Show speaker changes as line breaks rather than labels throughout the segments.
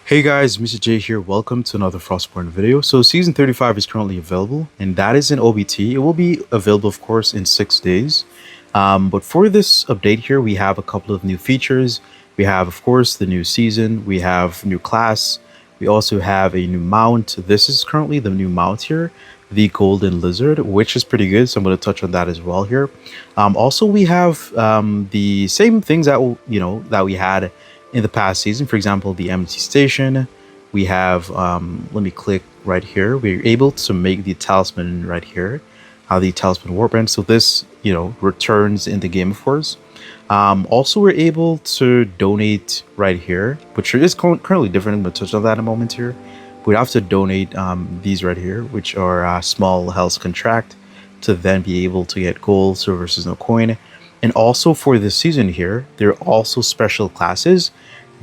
Hey guys, Mr. J here. Welcome to another Frostborn video. So season 35 is currently available, and that is in OBT. It will be available, of course, in 6 days. But for this update here, we have a couple of new features. We have, of course, the new season. We have new class. We also have a new mount. This is currently the new mount here, the Golden Lizard, which is pretty good. So I'm going to touch on that as well here. Also, we have the same things that that we had in the past season. For example, the empty station. We have, let me click right here. We're able to make the talisman right here, the talisman warband. So this, returns in the game, of course. Also, we're able to donate right here, which is currently different. I'm going to touch on that in a moment here. We'd have to donate these right here, which are small health contract, to then be able to get gold, silver versus no coin. And also for this season here, there are also special classes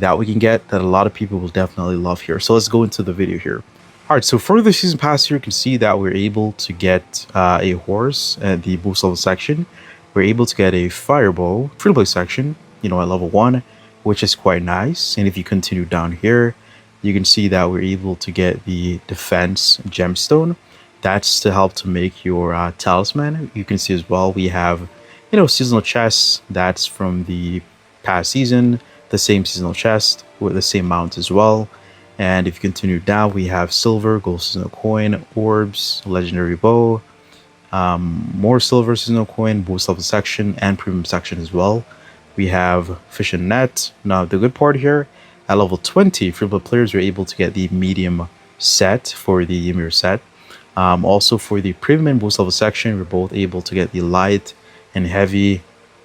that we can get that a lot of people will definitely love here. So let's go into the video here. All right, so for the season pass here, you can see that we're able to get a horse at the boost level section. We're able to get a firebow free play section, at level 1, which is quite nice. And if you continue down here, you can see that we're able to get the defense gemstone. That's to help to make your talisman. You can see as well we have seasonal chests. That's from the past season, the same seasonal chest with the same mount as well. And if you continue down, we have silver, gold seasonal coin, orbs, legendary bow, more silver seasonal coin, boost level section, and premium section as well. We have fish and net. Now the good part here, at level 20, free-play players are able to get the medium set for the Ymir set. Also for the premium and boost level section, we're both able to get the light and heavy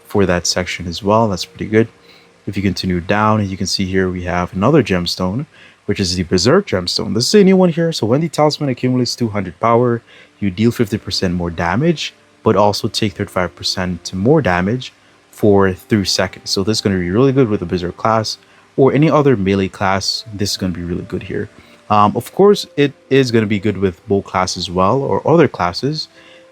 for that section as well. That's pretty good. If you continue down, you can see here we have another gemstone, which is the Berserk gemstone. This is a new one here. So when the talisman accumulates 200 power, you deal 50% more damage, but also take 35% more damage for 3 seconds. So this is going to be really good with the Berserk class or any other melee class. This is going to be really good here. Of course, it is going to be good with bow class as well, or other classes,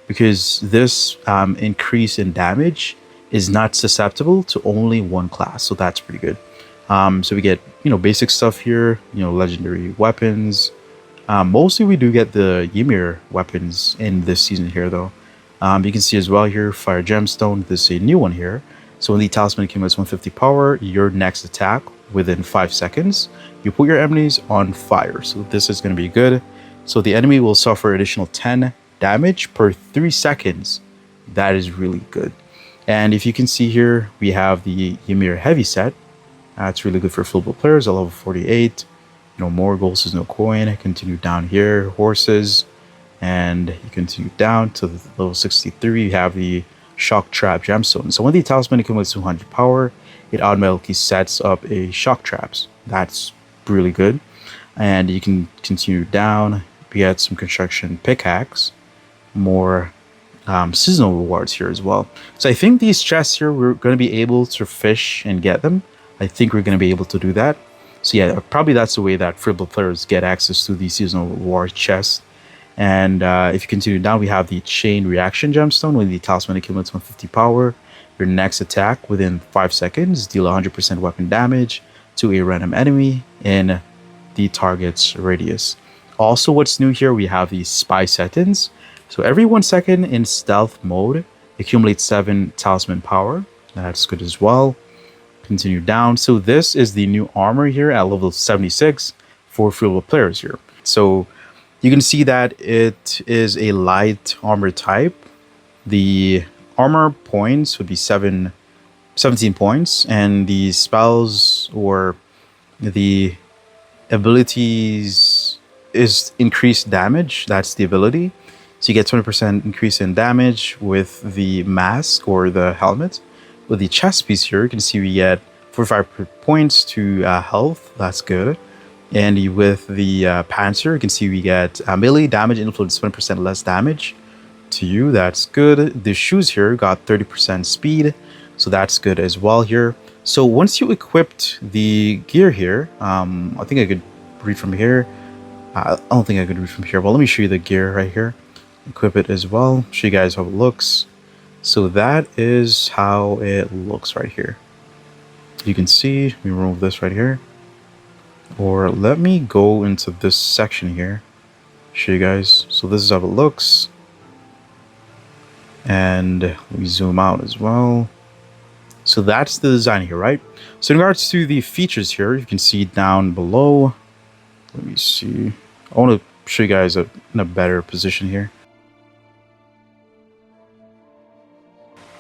because this increase in damage is not susceptible to only one class. So that's pretty good. So we get, basic stuff here, legendary weapons. Mostly we do get the Ymir weapons in this season here, though. You can see as well here, Fire Gemstone. This is a new one here. So when the talisman accumulates 150 power, your next attack within 5 seconds, you put your enemies on fire. So this is going to be good. So the enemy will suffer additional 10 damage per 3 seconds. That is really good. And if you can see here, we have the Ymir heavy set. That's really good for full players at level 48. More gold is no coin. Continue down here, horses, and you continue down to level 63. You have the shock trap gemstone. So when the talisman accumulates 200 power, it automatically sets up a shock traps. That's really good. And you can continue down. We had some construction pickaxe, more seasonal rewards here as well. So I think these chests here, we're going to be able to fish and get them. I think we're going to be able to do that. So yeah, probably that's the way that free-play players get access to the seasonal reward chest. And if you continue down, we have the chain reaction gemstone. When the talisman accumulates 150 power, your next attack within 5 seconds deal 100% weapon damage to a random enemy in the target's radius. Also, what's new here, we have the spy settings. So every 1 second in stealth mode, accumulates 7 talisman power. That's good as well. Continue down. So this is the new armor here at level 76 for free players here. So you can see that it is a light armor type. The armor points would be 17 points, and the spells or the abilities is increased damage. That's the ability. So you get 20% increase in damage with the mask or the helmet. With the chest piece here, you can see we get 45 points to health. That's good. And with the panzer, you can see we get melee damage influence 20% less damage to you. That's good. The shoes here got 30% speed. So that's good as well here. So once you equipped the gear here, I think I could read from here. I don't think I could read from here, but let me show you the gear right here. Equip it as well, show you guys how it looks. So that is how it looks right here. You can see, we remove this right here. Or let me go into this section here, show you guys. So this is how it looks. And let me zoom out as well. So that's the design here, right? So in regards to the features here, you can see down below. Let me see. I want to show you guys in a better position here.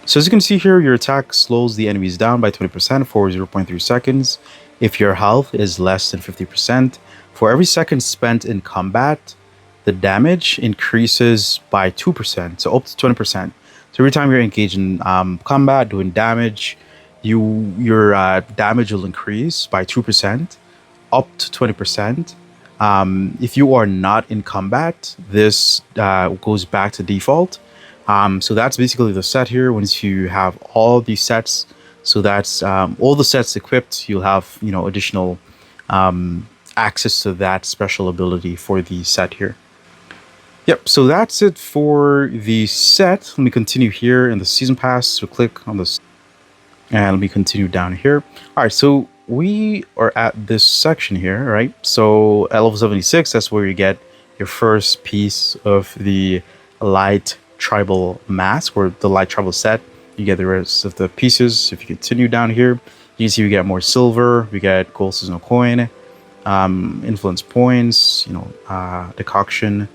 So as you can see here, your attack slows the enemies down by 20% for 0.3 seconds. If your health is less than 50%, for every second spent in combat, the damage increases by 2%, so up to 20%. So every time you're engaged in combat, doing damage, your damage will increase by 2%, up to 20%. If you are not in combat, this goes back to default. So that's basically the set here. Once you have all these sets, so that's all the sets equipped, you'll have additional access to that special ability for the set here. Yep, so that's it for the set. Let me continue here in the season pass. So click on this and let me continue down here. All right, so we are at this section here, right? So at level 76, that's where you get your first piece of the light tribal mask or the light tribal set. You get the rest of the pieces. If you continue down here, you can see we get more silver, we get gold seasonal coin, influence points, decoction,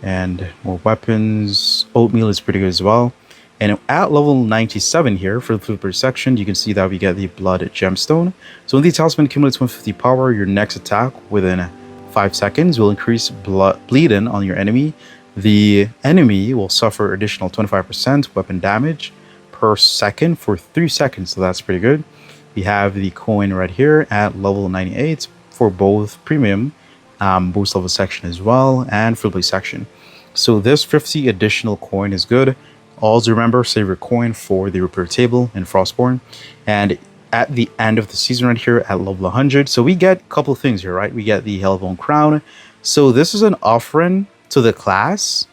and more weapons. Oatmeal is pretty good as well. And at level 97 here for the flipper section, you can see that we get the blood gemstone. So when the talisman accumulates 150 power, your next attack within 5 seconds will increase bleeding on your enemy. The enemy will suffer additional 25% weapon damage per second for 3 seconds. So that's pretty good. We have the coin right here at level 98 for both premium boost level section as well and free play section. So this 50 additional coin is good. Also remember, save your coin for the repair table in Frostborn. And at the end of the season right here at level 100, so we get a couple of things here, right? We get the Hellbone Crown. So this is an offering to the class.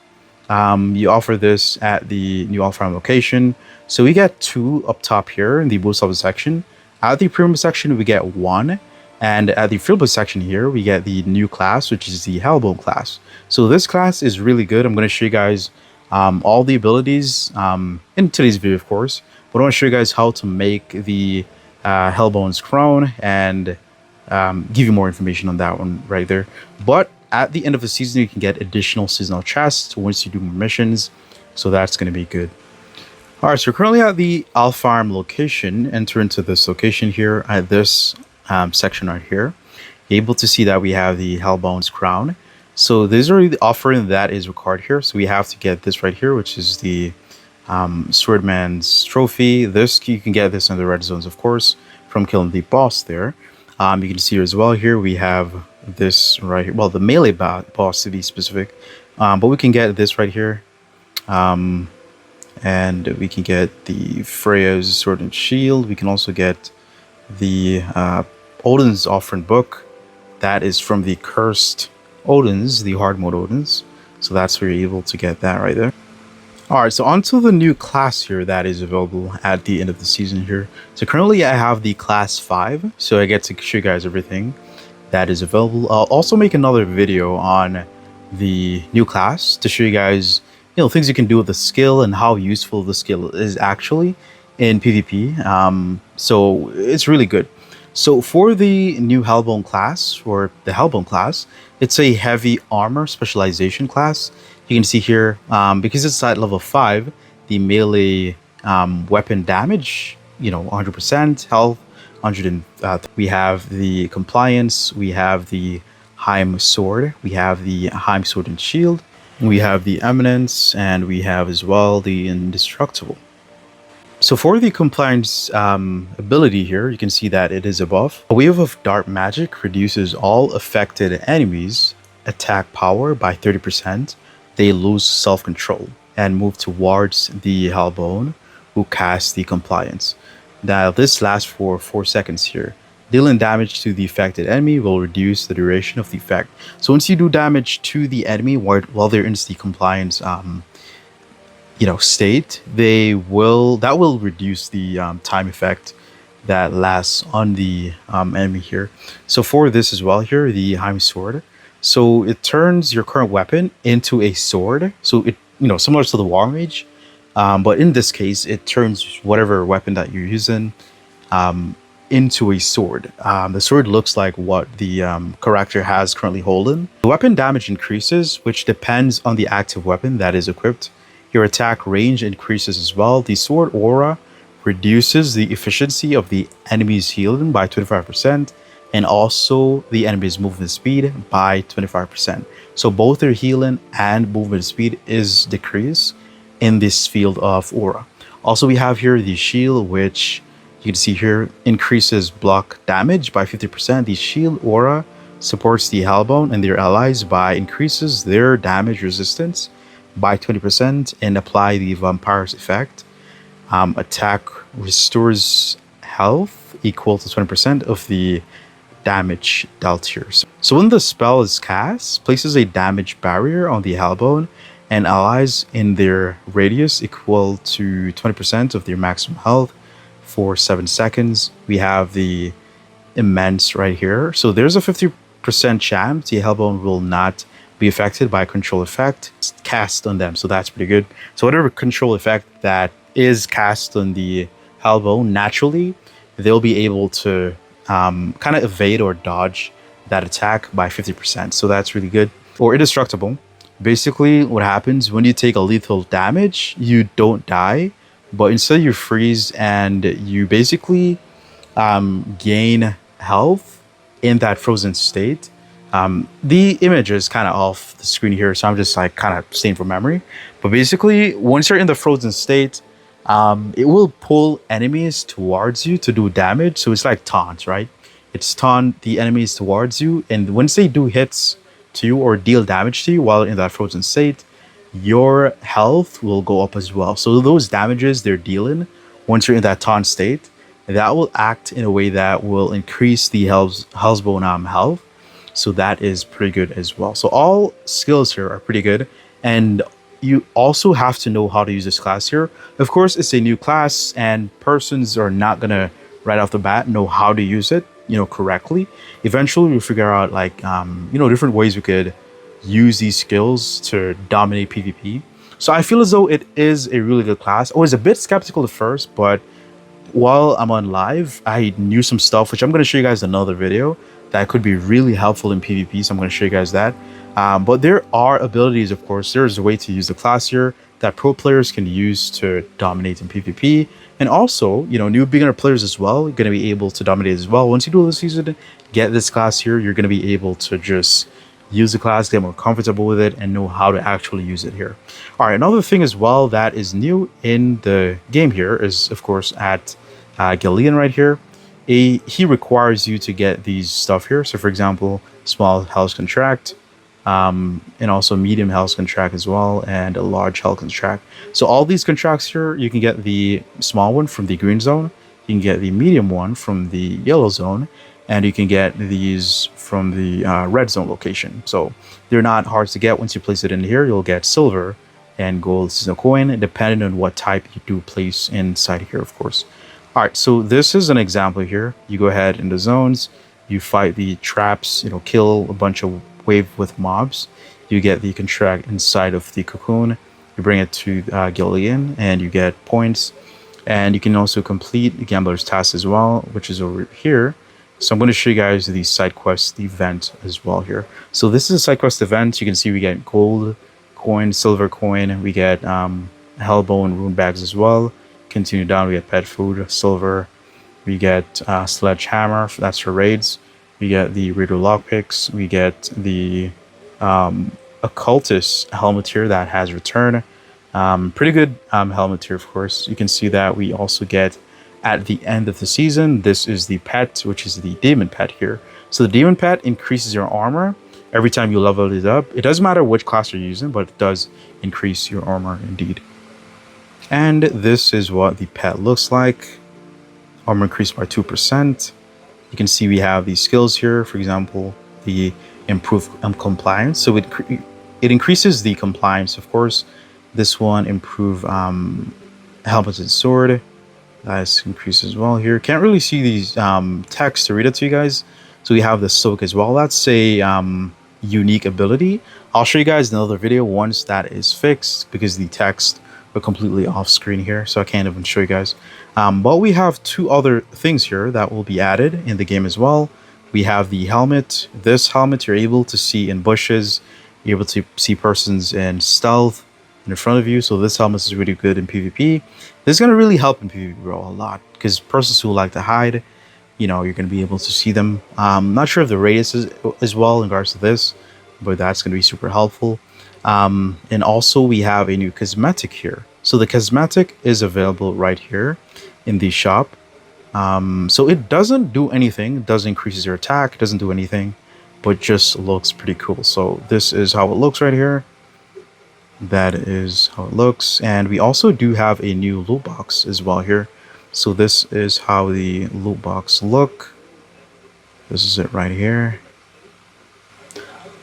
You offer this at the new offering location. So we get 2 up top here in the boost level section. At the premium section, we get 1. And at the free section here, we get the new class, which is the Hellbone class. So this class is really good. I'm going to show you guys all the abilities in today's video, of course. But I want to show you guys how to make the Hellbone's crown and give you more information on that one right there. But at the end of the season, you can get additional seasonal chests once you do more missions. So that's going to be good. All right, so we're currently at the Alfarm location. Enter into this location here at this section right here. You're able to see that we have the Hellbone's crown. So this is already the offering that is required here. So we have to get this right here, which is the Swordman's trophy. This you can get this in the red zones, of course, from killing the boss there. You can see as well here we have this right here. Well, the melee boss to be specific, but we can get this right here. And we can get the Freya's sword and shield. We can also get the Odin's offering book. That is from the cursed Odins, the hard mode Odins. So that's where you're able to get that right there. Alright, so onto the new class here that is available at the end of the season here. So currently I have the class 5, so I get to show you guys everything that is available. I'll also make another video on the new class to show you guys things you can do with the skill and how useful the skill is actually in PvP. So it's really good. So for the new Hellbone class, or the Hellbone class, it's a heavy armor specialization class. You can see here, because it's at level 5, the melee weapon damage, 100%, health, 100. We have the compliance, we have the Heim sword, we have the Heim sword and shield, we have the eminence, and we have as well the indestructible. So for the compliance ability here, you can see that it is above. A wave of dark magic reduces all affected enemies' attack power by 30%. They lose self-control and move towards the Hellbone, who casts the compliance. Now this lasts for 4 seconds here. Dealing damage to the affected enemy will reduce the duration of the effect. So once you do damage to the enemy while they're in the compliance state, that will reduce the time effect that lasts on the enemy here. So for this as well here, the Jaime sword. So it turns your current weapon into a sword. So it, similar to the War Mage, but in this case, it turns whatever weapon that you're using into a sword. The sword looks like what the character has currently holding. The weapon damage increases, which depends on the active weapon that is equipped. Your attack range increases as well. The sword aura reduces the efficiency of the enemy's healing by 25%, and also the enemy's movement speed by 25%. So both their healing and movement speed is decreased in this field of aura. Also, we have here the shield, which you can see here increases block damage by 50%. The shield aura supports the Hellbound and their allies by increases their damage resistance by 20% and apply the vampire's effect. Attack restores health equal to 20% of the damage dealt here. So when the spell is cast, places a damage barrier on the Hellbound and allies in their radius equal to 20% of their maximum health for 7 seconds. We have the immense right here. So there's a 50% chance the Hellbound will not be affected by a control effect cast on them. So that's pretty good. So whatever control effect that is cast on the Hellbound, naturally, they'll be able to kind of evade or dodge that attack by 50%. So that's really good. Or indestructible. Basically, what happens when you take a lethal damage, you don't die, but instead you freeze and you basically gain health in that frozen state. The image is kind of off the screen here, so I'm just like kind of saying from memory. But basically, once you're in the frozen state, it will pull enemies towards you to do damage. So it's like taunt, right? It's taunt the enemies towards you, and once they do hits to you or deal damage to you while in that frozen state, your health will go up as well. So those damages they're dealing once you're in that taunt state, that will act in a way that will increase the Hellbound health. So that is pretty good as well. So all skills here are pretty good, and you also have to know how to use this class here. Of course, it's a new class, and persons are not gonna right off the bat know how to use it, correctly. Eventually, we'll figure out like different ways we could use these skills to dominate PvP. So I feel as though it is a really good class. I was a bit skeptical at first, but while I'm on live, I knew some stuff, which I'm going to show you guys in another video, that could be really helpful in PvP. So I'm going to show you guys that. But there are abilities, of course. There's a way to use the class here that pro players can use to dominate in PvP. And also, new beginner players as well are going to be able to dominate as well. Once you do this season, get this class here, you're going to be able to just use the class, get more comfortable with it, and know how to actually use it here. All right, another thing as well that is new in the game here is, of course, at Gillian right here. He requires you to get these stuff here. So, for example, small health contract, and also medium health contract as well, and a large health contract. So all these contracts here, you can get the small one from the green zone, you can get the medium one from the yellow zone, and you can get these from the red zone location. So they're not hard to get. Once you place it in here, you'll get silver and gold seasonal coin, depending on what type you do place inside here, of course. All right, so this is an example here. You go ahead in the zones, you fight the traps, kill a bunch of wave with mobs. You get the contract inside of the cocoon. You bring it to Gillian, and you get points. And you can also complete the gambler's task as well, which is over here. So I'm going to show you guys the side quest event as well here. So this is a side quest event. You can see we get gold coin, silver coin. We get Hellbound rune bags as well. Continue down, we get pet food, silver. We get sledgehammer, that's for raids. We get the Raider lockpicks. We get the occultist helmet here that has return. Pretty good helmet here, of course. You can see that we also get at the end of the season. This is the pet, which is the demon pet here. So the demon pet increases your armor every time you level it up. It doesn't matter which class you're using, but it does increase your armor indeed. And this is what the pet looks like. Armor increased by 2%. You can see we have these skills here. For example, the improve compliance. So it increases the compliance, of course. This one improve helmet and sword. That's increased as well here. Can't really see these text to read it to you guys. So we have the soak as well. That's a unique ability. I'll show you guys in another video once that is fixed because the text are completely off screen here, so I can't even show you guys. But we have two other things here that will be added in the game as well. We have the helmet. This helmet you're able to see in bushes. You're able to see persons in stealth in front of you. So this helmet is really good in PvP. This is going to really help in PvP, bro, a lot. Because persons who like to hide, you know, you're going to be able to see them. Not sure if the radius is as well in regards to this, but that's going to be super helpful. And also we have a new cosmetic here. So the cosmetic is available right here in the shop. So it doesn't do anything. It doesn't increase your attack. It doesn't do anything, but just looks pretty cool. So this is how it looks right here. That is how it looks. And we also do have a new loot box as well here. So this is how the loot box look. This is it right here.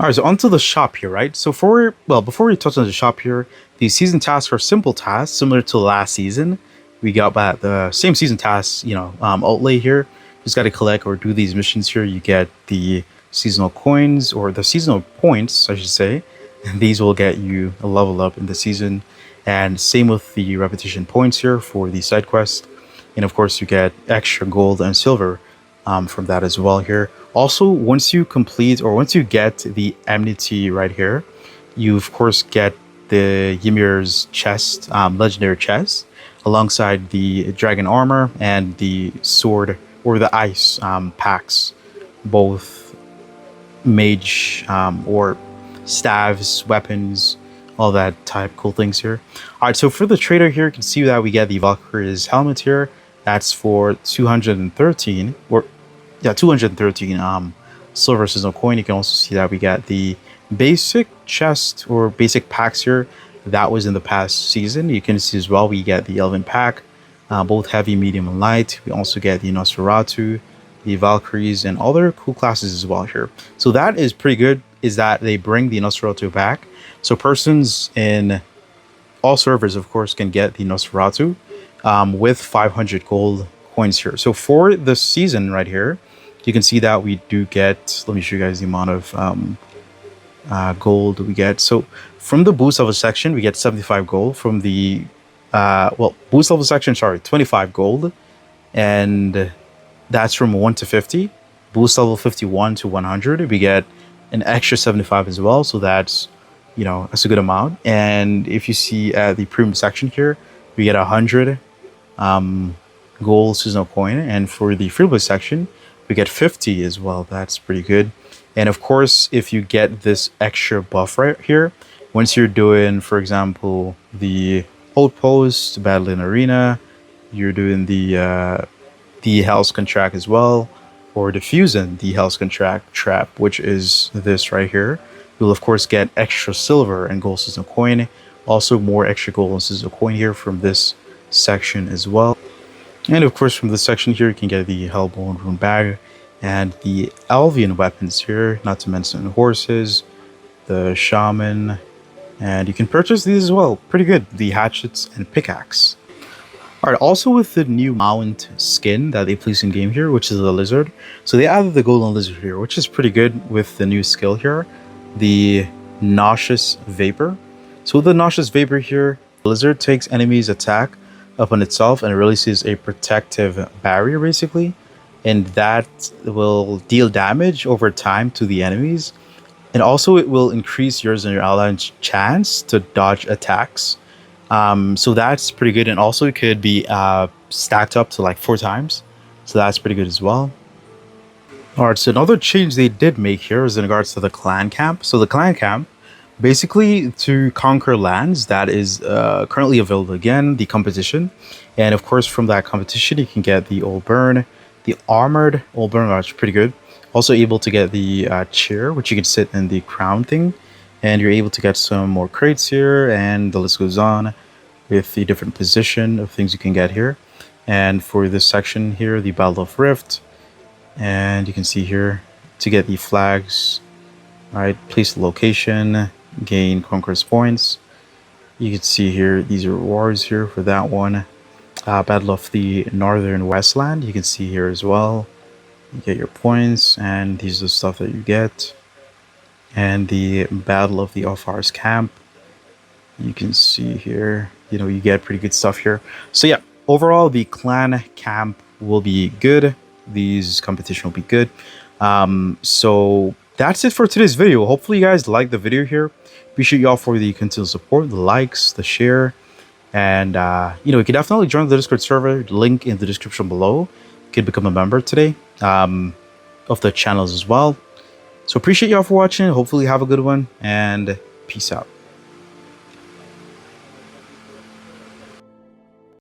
Alright, so onto the shop here, right? So before we touch on the shop here, the season tasks are simple tasks similar to last season. We got the same season tasks, you know, outlay here. Just got to collect or do these missions here. You get the seasonal coins or the seasonal points, I should say. And these will get you a level up in the season. And same with the repetition points here for the side quest. And of course, you get extra gold and silver from that as well here. Also, once you complete or once you get the enmity right here, you of course get the Ymir's chest, legendary chest, alongside the dragon armor and the sword or the ice packs, both mage or staves, weapons, all that type cool things here. All right, so for the trader here, you can see that we get the Valkyrie's helmet here. That's for 213 or yeah, 213 silver seasonal coin. You can also see that we got the basic chest or basic packs here. That was in the past season. You can see as well we get the Elven pack, both heavy, medium, and light. We also get the Nosferatu, the Valkyries, and other cool classes as well here. So that is pretty good, is that they bring the Nosferatu back. So persons in all servers, of course, can get the Nosferatu with 500 gold coins here. So for the season right here, you can see that we do get, let me show you guys the amount of gold we get. So from the boost level section, we get 75 gold. From the, boost level section, sorry, 25 gold. And that's from 1 to 50. Boost level 51 to 100, we get an extra 75 as well. So that's, you know, that's a good amount. And if you see at the premium section here, we get 100 gold seasonal coin. And for the Freeway section, we get 50 as well. That's pretty good. And of course, if you get this extra buff right here, once you're doing, for example, the outpost, battle in arena, you're doing the Hell's Contract as well, or diffusing the Hell's Contract trap, which is this right here. You'll of course get extra silver and gold seasonal coin. Also more extra gold and seasonal coin here from this section as well. And of course, from this section here, you can get the Hellbone Rune Bag and the Elvian weapons here, not to mention horses, the Shaman, and you can purchase these as well. Pretty good, the hatchets and pickaxe. Alright, also with the new mount skin that they placed in game here, which is the lizard. So they added the golden lizard here, which is pretty good with the new skill here, the Nauseous Vapor. So with the Nauseous Vapor here, the lizard takes enemies' attack upon itself and releases a protective barrier basically, and that will deal damage over time to the enemies, and also it will increase yours and your ally's chance to dodge attacks. So that's pretty good, and also it could be stacked up to like 4 times, so that's pretty good as well. Alright, so another change they did make here is in regards to the clan camp. So the clan camp, basically to conquer lands, that is currently available again, the competition. And of course, from that competition, you can get the Old Burn, the Armored Old Burn, which is pretty good. Also able to get the chair, which you can sit in the crown thing. And you're able to get some more crates here, and the list goes on with the different position of things you can get here. And for this section here, the Battle of Rift. And you can see here, to get the flags, alright, place the location, gain conquest points. You can see here, these are rewards here for that one. Battle of the Northern Westland. You can see here as well. You get your points, and these are the stuff that you get. And the Battle of the Alfar's Camp. You can see here, you get pretty good stuff here. So yeah, overall, the clan camp will be good. These competition will be good. So that's it for today's video. Hopefully you guys liked the video here. Appreciate y'all for the continued support, the likes, the share. And, you can definitely join the Discord server. Link in the description below. You can become a member today of the channels as well. So appreciate y'all for watching. Hopefully you have a good one, and peace out.